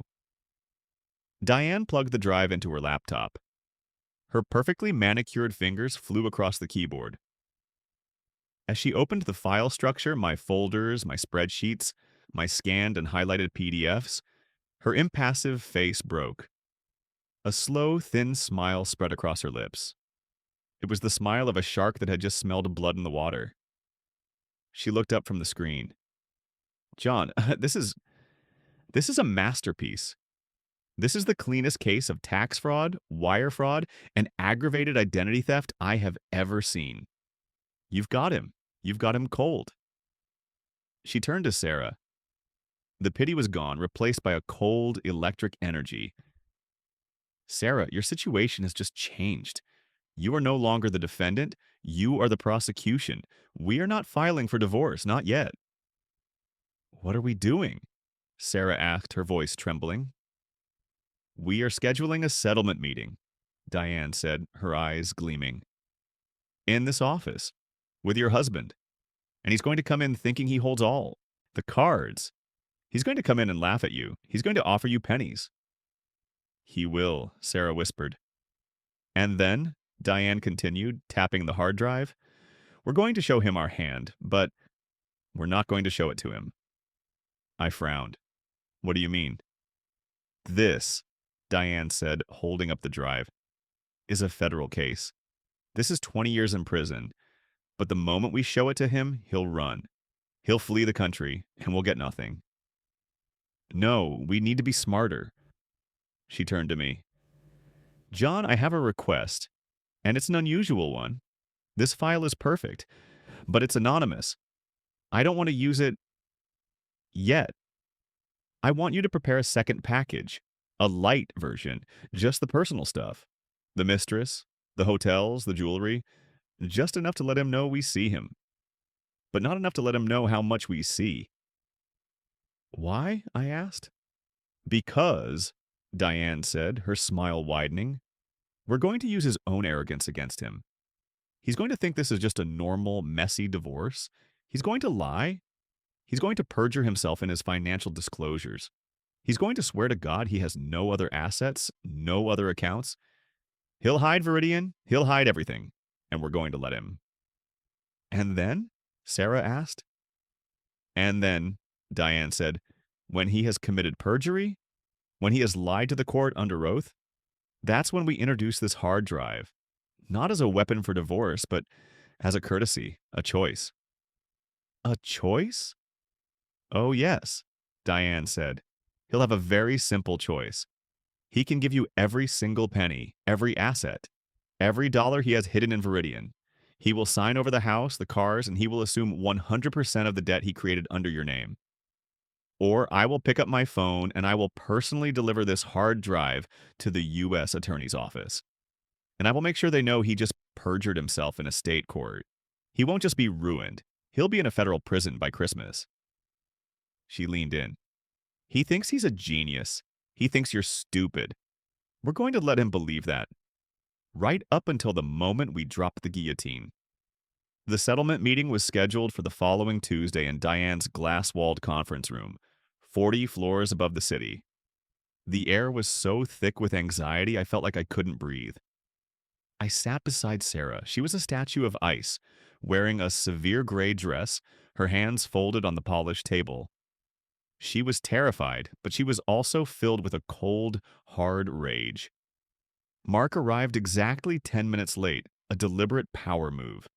Diane plugged the drive into her laptop. Her perfectly manicured fingers flew across the keyboard. As she opened the file structure, my folders, my spreadsheets, my scanned and highlighted PDFs, her impassive face broke. A slow, thin smile spread across her lips. It was the smile of a shark that had just smelled blood in the water. She looked up from the screen. John, this is a masterpiece. This is the cleanest case of tax fraud, wire fraud, and aggravated identity theft I have ever seen. You've got him. You've got him cold. She turned to Sarah. The pity was gone, replaced by a cold, electric energy. Sarah, your situation has just changed. You are no longer the defendant. You are the prosecution. We are not filing for divorce, not yet. What are we doing? Sarah asked, her voice trembling. We are scheduling a settlement meeting, Diane said, her eyes gleaming. In this office, with your husband. And he's going to come in thinking he holds all. The cards. He's going to come in and laugh at you. He's going to offer you pennies. He will, Sarah whispered. And then, Diane continued, tapping the hard drive, we're going to show him our hand, but we're not going to show it to him. I frowned. What do you mean? This, Diane said, holding up the drive, is a federal case. This is 20 years in prison, but the moment we show it to him, he'll run. He'll flee the country, and we'll get nothing. No, we need to be smarter. She turned to me. John, I have a request, and it's an unusual one. This file is perfect, but it's anonymous. I don't want to use it yet. I want you to prepare a second package, a light version, just the personal stuff. The mistress, the hotels, the jewelry, just enough to let him know we see him, but not enough to let him know how much we see. Why? I asked. Because, Diane said, her smile widening, we're going to use his own arrogance against him. He's going to think this is just a normal, messy divorce. He's going to lie. He's going to perjure himself in his financial disclosures. He's going to swear to God he has no other assets, no other accounts. He'll hide Viridian, he'll hide everything, and we're going to let him. And then? Sarah asked. And then, Diane said, when he has committed perjury, when he has lied to the court under oath, that's when we introduce this hard drive. Not as a weapon for divorce, but as a courtesy, a choice. A choice? Oh, yes, Diane said. He'll have a very simple choice. He can give you every single penny, every asset, every dollar he has hidden in Viridian. He will sign over the house, the cars, and he will assume 100% of the debt he created under your name. Or I will pick up my phone and I will personally deliver this hard drive to the U.S. Attorney's Office. And I will make sure they know he just perjured himself in a state court. He won't just be ruined. He'll be in a federal prison by Christmas. She leaned in. He thinks he's a genius. He thinks you're stupid. We're going to let him believe that. Right up until the moment we drop the guillotine. The settlement meeting was scheduled for the following Tuesday in Diane's glass-walled conference room, 40 floors above the city. The air was so thick with anxiety I felt like I couldn't breathe. I sat beside Sarah. She was a statue of ice, wearing a severe gray dress, her hands folded on the polished table. She was terrified, but she was also filled with a cold, hard rage. Mark arrived exactly 10 minutes late, a deliberate power move.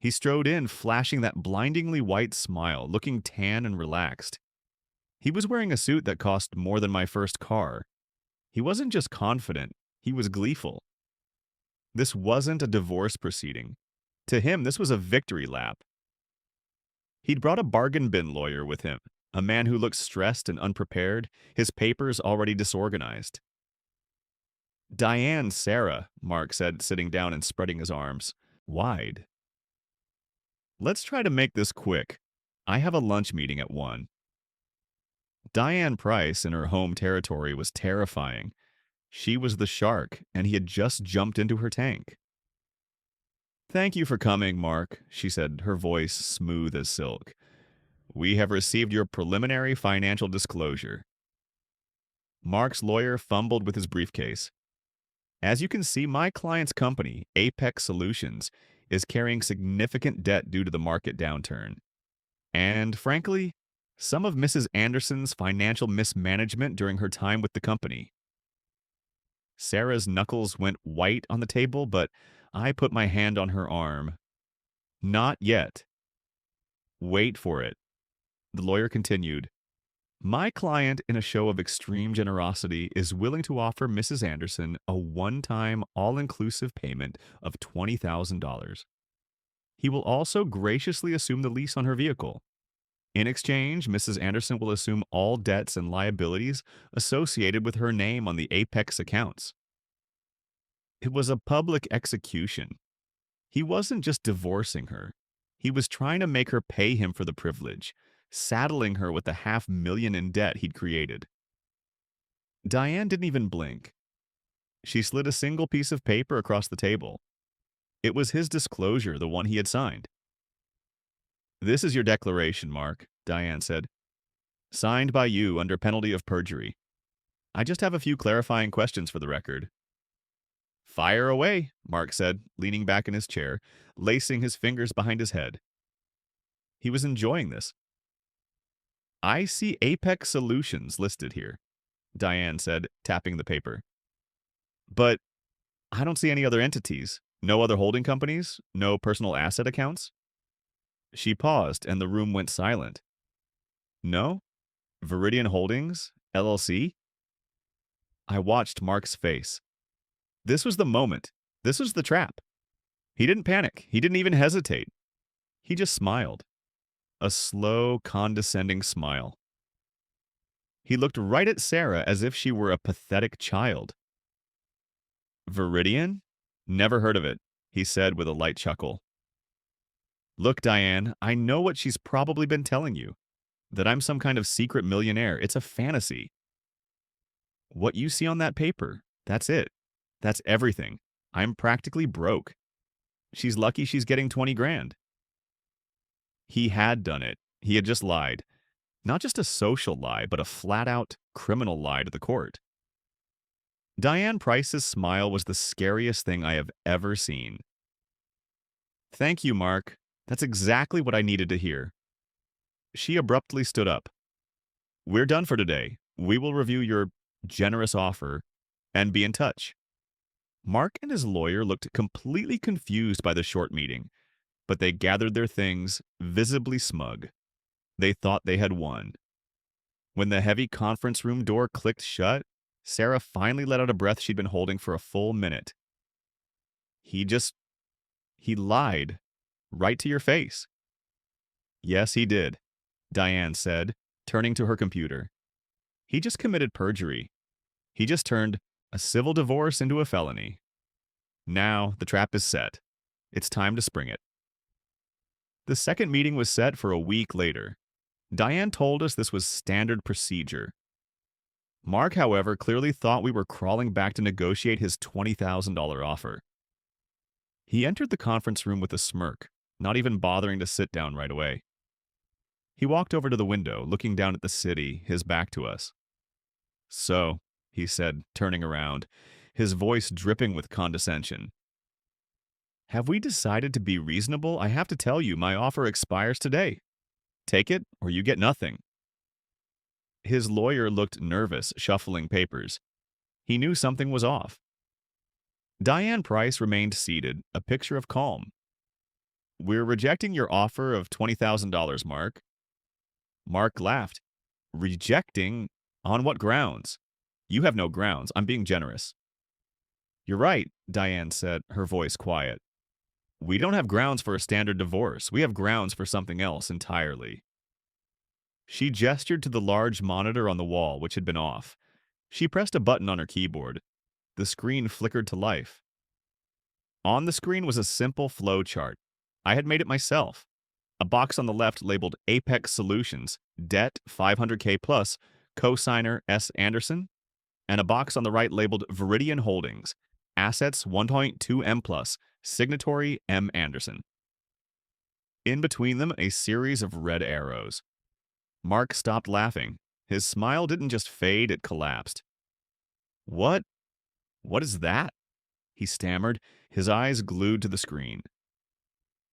He strode in, flashing that blindingly white smile, looking tan and relaxed. He was wearing a suit that cost more than my first car. He wasn't just confident, he was gleeful. This wasn't a divorce proceeding. To him, this was a victory lap. He'd brought a bargain bin lawyer with him, a man who looked stressed and unprepared, his papers already disorganized. Diane, Sarah, Mark said, sitting down and spreading his arms wide. Let's try to make this quick. I have a lunch meeting at 1. Diane Price in her home territory was terrifying. She was the shark, and he had just jumped into her tank. Thank you for coming, Mark, she said, her voice smooth as silk. We have received your preliminary financial disclosure. Mark's lawyer fumbled with his briefcase. As you can see, my client's company, Apex Solutions, is carrying significant debt due to the market downturn. And, frankly, some of Mrs. Anderson's financial mismanagement during her time with the company. Sarah's knuckles went white on the table, but I put my hand on her arm. Not yet. Wait for it. The lawyer continued. My client, in a show of extreme generosity, is willing to offer Mrs. Anderson a one-time, all-inclusive payment of $20,000. He will also graciously assume the lease on her vehicle. In exchange, Mrs. Anderson will assume all debts and liabilities associated with her name on the Apex accounts. It was a public execution. He wasn't just divorcing her. He was trying to make her pay him for the privilege, saddling her with the $500,000 in debt he'd created. Diane didn't even blink. She slid a single piece of paper across the table. It was his disclosure, the one he had signed. This is your declaration, Mark, Diane said. Signed by you under penalty of perjury. I just have a few clarifying questions for the record. Fire away, Mark said, leaning back in his chair, lacing his fingers behind his head. He was enjoying this. I see Apex Solutions listed here, Diane said, tapping the paper. But I don't see any other entities. No other holding companies? No personal asset accounts? She paused, and the room went silent. No? Viridian Holdings? LLC? I watched Mark's face. This was the moment. This was the trap. He didn't panic. He didn't even hesitate. He just smiled. A slow, condescending smile. He looked right at Sarah as if she were a pathetic child. Viridian? Never heard of it, he said with a light chuckle. Look, Diane, I know what she's probably been telling you. That I'm some kind of secret millionaire. It's a fantasy. What you see on that paper, that's it. That's everything. I'm practically broke. She's lucky she's getting 20 grand. He had done it. He had just lied. Not just a social lie, but a flat-out criminal lie to the court. Diane Price's smile was the scariest thing I have ever seen. "Thank you, Mark. That's exactly what I needed to hear." She abruptly stood up. "We're done for today. We will review your generous offer and be in touch." Mark and his lawyer looked completely confused by the short meeting, but they gathered their things, visibly smug. They thought they had won. When the heavy conference room door clicked shut, Sarah finally let out a breath she'd been holding for a full minute. He lied. Right to your face." "Yes, he did," Diane said, turning to her computer. "He just committed perjury. He just turned a civil divorce into a felony. Now the trap is set. It's time to spring it." The second meeting was set for a week later. Diane told us this was standard procedure. Mark, however, clearly thought we were crawling back to negotiate his $20,000 offer. He entered the conference room with a smirk, not even bothering to sit down right away. He walked over to the window, looking down at the city, his back to us. "So," he said, turning around, his voice dripping with condescension. "Have we decided to be reasonable? I have to tell you, my offer expires today. Take it, or you get nothing." His lawyer looked nervous, shuffling papers. He knew something was off. Diane Price remained seated, a picture of calm. "We're rejecting your offer of $20,000, Mark." Mark laughed. "Rejecting? On what grounds?" "You have no grounds. I'm being generous." "You're right," Diane said, her voice quiet. "We don't have grounds for a standard divorce. We have grounds for something else entirely." She gestured to the large monitor on the wall, which had been off. She pressed a button on her keyboard. The screen flickered to life. On the screen was a simple flow chart. I had made it myself. A box on the left labeled Apex Solutions, Debt 500K plus, Cosigner S. Anderson, and a box on the right labeled Viridian Holdings, Assets 1.2 M plus, Signatory M. Anderson. In between them, a series of red arrows. Mark stopped laughing. His smile didn't just fade, it collapsed. What is that?" he stammered, his eyes glued to the screen.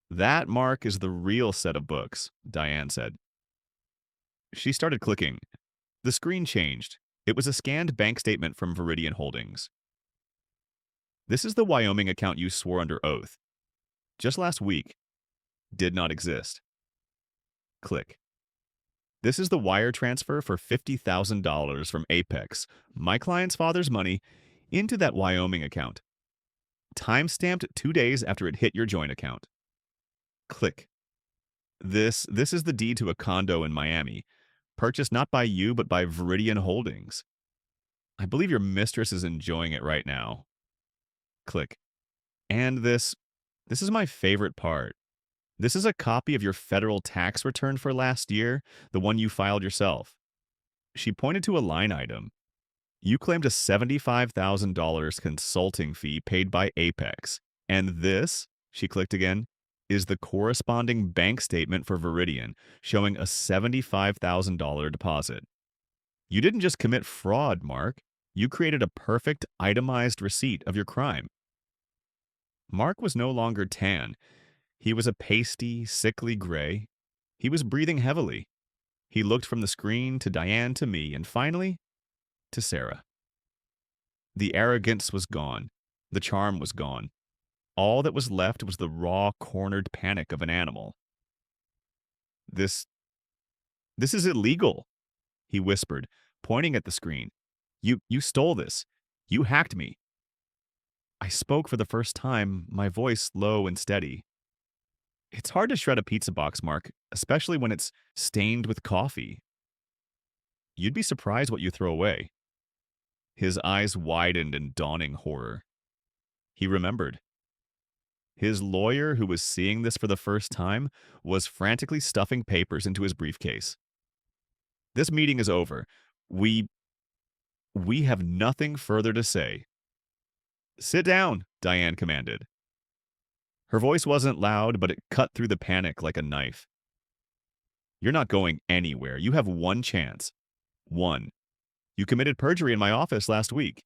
"That, Mark, is the real set of books," Diane said. She started clicking. The screen changed. It was a scanned bank statement from Viridian Holdings. "This is the Wyoming account you swore under oath. Just last week. Did not exist." Click. "This is the wire transfer for $50,000 from Apex, my client's father's money, into that Wyoming account. Time-stamped 2 days after it hit your joint account." Click. This is the deed to a condo in Miami, purchased not by you but by Viridian Holdings. I believe your mistress is enjoying it right now." Click. "And this is my favorite part. This is a copy of your federal tax return for last year, the one you filed yourself." She pointed to a line item. "You claimed a $75,000 consulting fee paid by Apex. And this," she clicked again, "is the corresponding bank statement for Viridian, showing a $75,000 deposit. You didn't just commit fraud, Mark. You created a perfect, itemized receipt of your crime." Mark was no longer tan. He was a pasty, sickly gray. He was breathing heavily. He looked from the screen to Diane to me, and finally, to Sarah. The arrogance was gone. The charm was gone. All that was left was the raw, cornered panic of an animal. This is illegal," he whispered, pointing at the screen. You stole this. You hacked me." I spoke for the first time, my voice low and steady. "It's hard to shred a pizza box, Mark, especially when it's stained with coffee. You'd be surprised what you throw away." His eyes widened in dawning horror. He remembered. His lawyer, who was seeing this for the first time, was frantically stuffing papers into his briefcase. "This meeting is over. We have nothing further to say." "Sit down," Diane commanded. Her voice wasn't loud, but it cut through the panic like a knife. You're not going anywhere. You have one chance. One. You committed perjury in my office last week.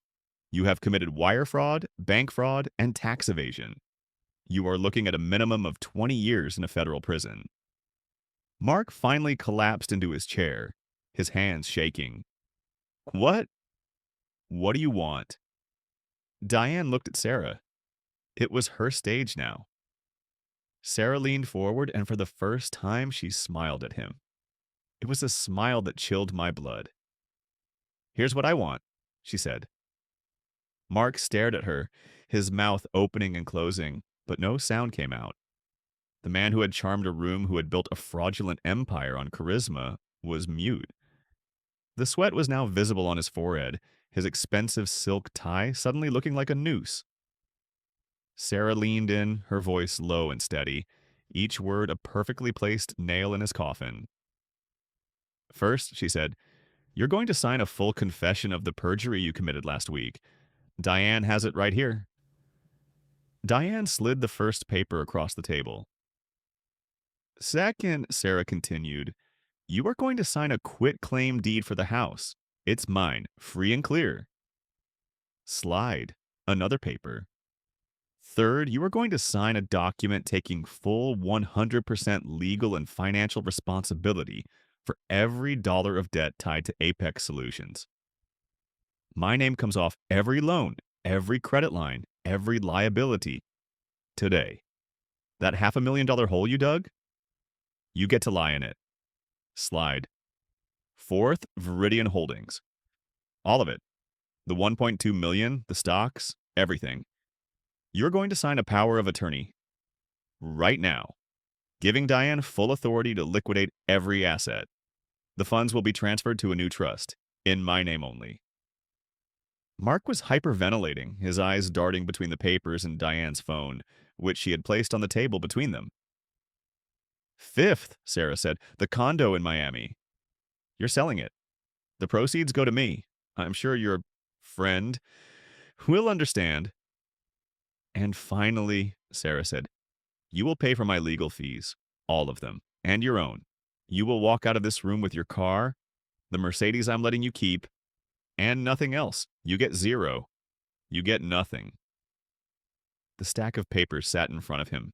You have committed wire fraud, bank fraud, and tax evasion. You are looking at a minimum of 20 years in a federal prison. Mark finally collapsed into his chair, his hands shaking. What? What do you want? Diane looked at Sarah. It was her stage now. Sarah leaned forward, and for the first time, she smiled at him. It was a smile that chilled my blood. Here's what I want, she said. Mark stared at her, his mouth opening and closing, but no sound came out. The man who had charmed a room, who had built a fraudulent empire on charisma, was mute. The sweat was now visible on his forehead, his expensive silk tie suddenly looking like a noose. Sarah leaned in, her voice low and steady, each word a perfectly placed nail in his coffin. First, she said, you're going to sign a full confession of the perjury you committed last week. Diane has it right here. Diane slid the first paper across the table. Second, Sarah continued, you are going to sign a quit-claim deed for the house. It's mine, free and clear. Slide, another paper. Third, you are going to sign a document taking full 100% legal and financial responsibility for every dollar of debt tied to Apex Solutions. My name comes off every loan, every credit line, every liability. Today. That $500,000 hole you dug? You get to lie in it. Slide. Fourth, Viridian Holdings. All of it. The $1.2 million, the stocks, everything. You're going to sign a power of attorney. Right now. Giving Diane full authority to liquidate every asset. The funds will be transferred to a new trust. In my name only. Mark was hyperventilating, his eyes darting between the papers and Diane's phone, which she had placed on the table between them. Fifth, Sarah said, the condo in Miami. You're selling it. The proceeds go to me. I'm sure your friend will understand. And finally, Sarah said, you will pay for my legal fees, all of them, and your own. You will walk out of this room with your car, the Mercedes I'm letting you keep, and nothing else. You get zero. You get nothing. The stack of papers sat in front of him.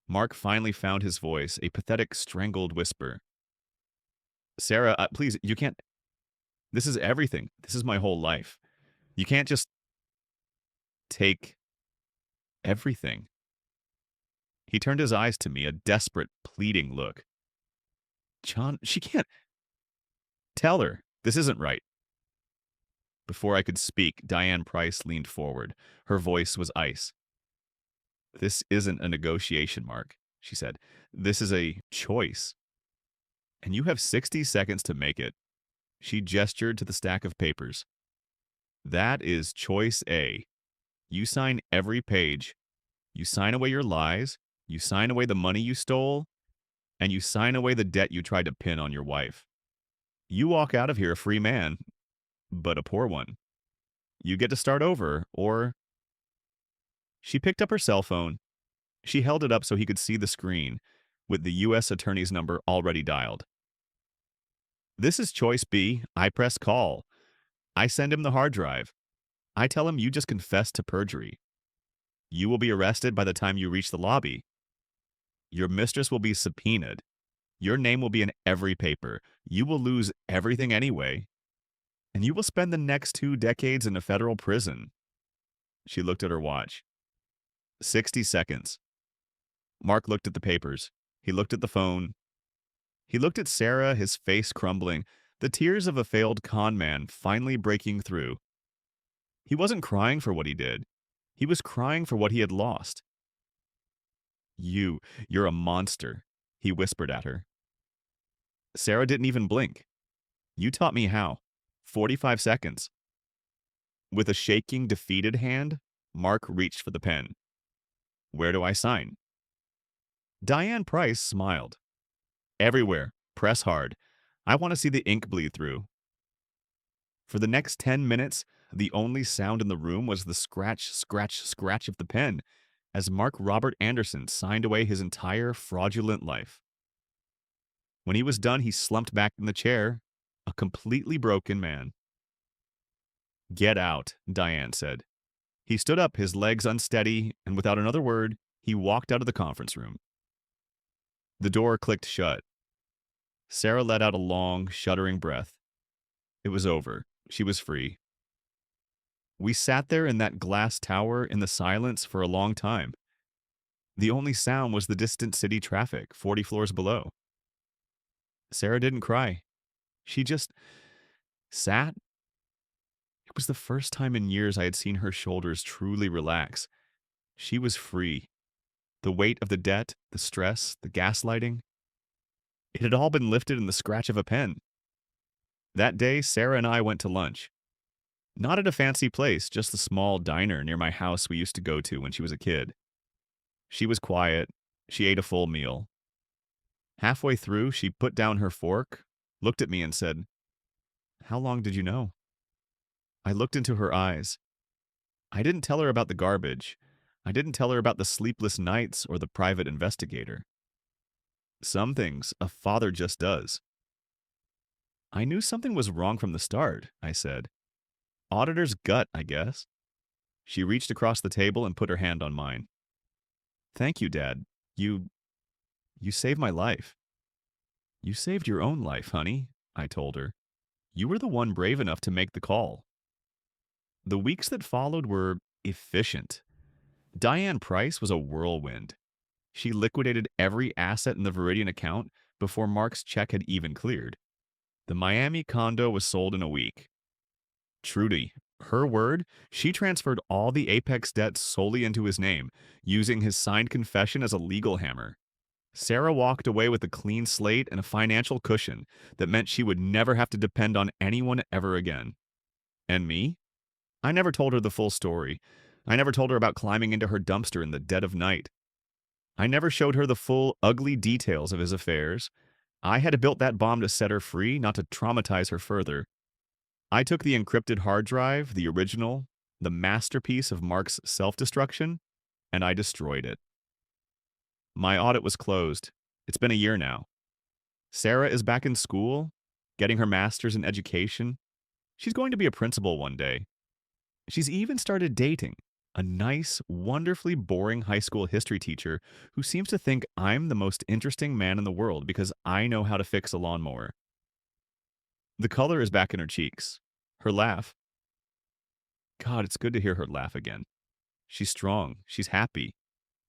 Mark finally found his voice, a pathetic, strangled whisper. Sarah, please, you can't. This is everything. This is my whole life. You can't just take everything. He turned his eyes to me, a desperate, pleading look. John, she can't. Tell her, this isn't right. Before I could speak, Diane Price leaned forward. Her voice was ice. This isn't a negotiation, Mark, she said. This is a choice. And you have 60 seconds to make it. She gestured to the stack of papers. That is choice A. You sign every page. You sign away your lies. You sign away the money you stole. And you sign away the debt you tried to pin on your wife. You walk out of here a free man, but a poor one. You get to start over, or... She picked up her cell phone. She held it up so he could see the screen, with the U.S. Attorney's number already dialed. This is choice B. I press call. I send him the hard drive. I tell him you just confessed to perjury. You will be arrested by the time you reach the lobby. Your mistress will be subpoenaed. Your name will be in every paper. You will lose everything anyway. And you will spend the next 2 decades in a federal prison. She looked at her watch. 60 seconds. Mark looked at the papers. He looked at the phone. He looked at Sarah, his face crumbling, the tears of a failed con man finally breaking through. He wasn't crying for what he did. He was crying for what he had lost. You're a monster, he whispered at her. Sarah didn't even blink. You taught me how. 45 seconds. With a shaking, defeated hand, Mark reached for the pen. Where do I sign? Diane Price smiled. Everywhere. Press hard. I want to see the ink bleed through. For the next 10 minutes, the only sound in the room was the scratch, scratch, scratch of the pen as Mark Robert Anderson signed away his entire fraudulent life. When he was done, he slumped back in the chair, a completely broken man. "Get out," Diane said. He stood up, his legs unsteady, and without another word, he walked out of the conference room. The door clicked shut. Sarah let out a long, shuddering breath. It was over. She was free. We sat there in that glass tower in the silence for a long time. The only sound was the distant city traffic 40 floors below. Sarah didn't cry. She just sat. It was the first time in years I had seen her shoulders truly relax. She was free. The weight of the debt, the stress, the gaslighting. It had all been lifted in the scratch of a pen. That day, Sarah and I went to lunch. Not at a fancy place, just the small diner near my house we used to go to when she was a kid. She was quiet. She ate a full meal. Halfway through, she put down her fork, looked at me and said, "How long did you know?" I looked into her eyes. I didn't tell her about the garbage. I didn't tell her about the sleepless nights or the private investigator. Some things a father just does. I knew something was wrong from the start, I said. Auditor's gut, I guess. She reached across the table and put her hand on mine. "Thank you, Dad. You saved my life." "You saved your own life, honey," I told her. "You were the one brave enough to make the call." The weeks that followed were efficient. Diane Price was a whirlwind. She liquidated every asset in the Viridian account before Mark's check had even cleared. The Miami condo was sold in a week. Trudy, her word, she transferred all the Apex debts solely into his name, using his signed confession as a legal hammer. Sarah walked away with a clean slate and a financial cushion that meant she would never have to depend on anyone ever again. And me? I never told her the full story. I never told her about climbing into her dumpster in the dead of night. I never showed her the full, ugly details of his affairs. I had built that bomb to set her free, not to traumatize her further. I took the encrypted hard drive, the original, the masterpiece of Mark's self-destruction, and I destroyed it. My audit was closed. It's been a year now. Sarah is back in school, getting her master's in education. She's going to be a principal one day. She's even started dating a nice, wonderfully boring high school history teacher who seems to think I'm the most interesting man in the world because I know how to fix a lawnmower. The color is back in her cheeks. Her laugh. God, it's good to hear her laugh again. She's strong, she's happy,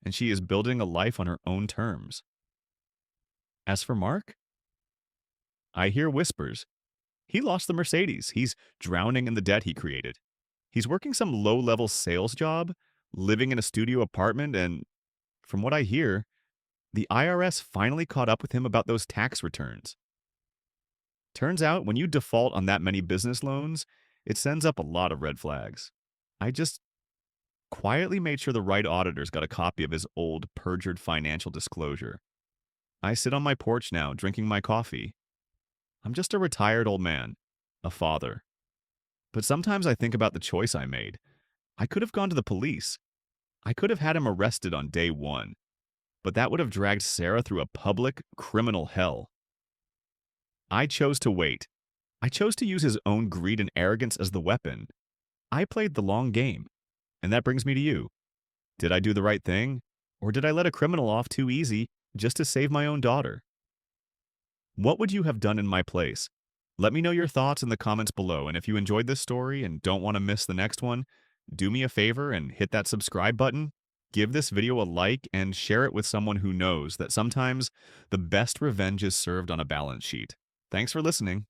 and she is building a life on her own terms. As for Mark, I hear whispers. He lost the Mercedes. He's drowning in the debt he created. He's working some low-level sales job, living in a studio apartment, and from what I hear, the IRS finally caught up with him about those tax returns. Turns out, when you default on that many business loans, it sends up a lot of red flags. I just quietly made sure the right auditors got a copy of his old, perjured financial disclosure. I sit on my porch now, drinking my coffee. I'm just a retired old man, a father. But sometimes I think about the choice I made. I could have gone to the police. I could have had him arrested on day one. But that would have dragged Sarah through a public, criminal hell. I chose to wait. I chose to use his own greed and arrogance as the weapon. I played the long game. And that brings me to you. Did I do the right thing? Or did I let a criminal off too easy just to save my own daughter? What would you have done in my place? Let me know your thoughts in the comments below, and if you enjoyed this story and don't want to miss the next one, do me a favor and hit that subscribe button, give this video a like, and share it with someone who knows that sometimes the best revenge is served on a balance sheet. Thanks for listening.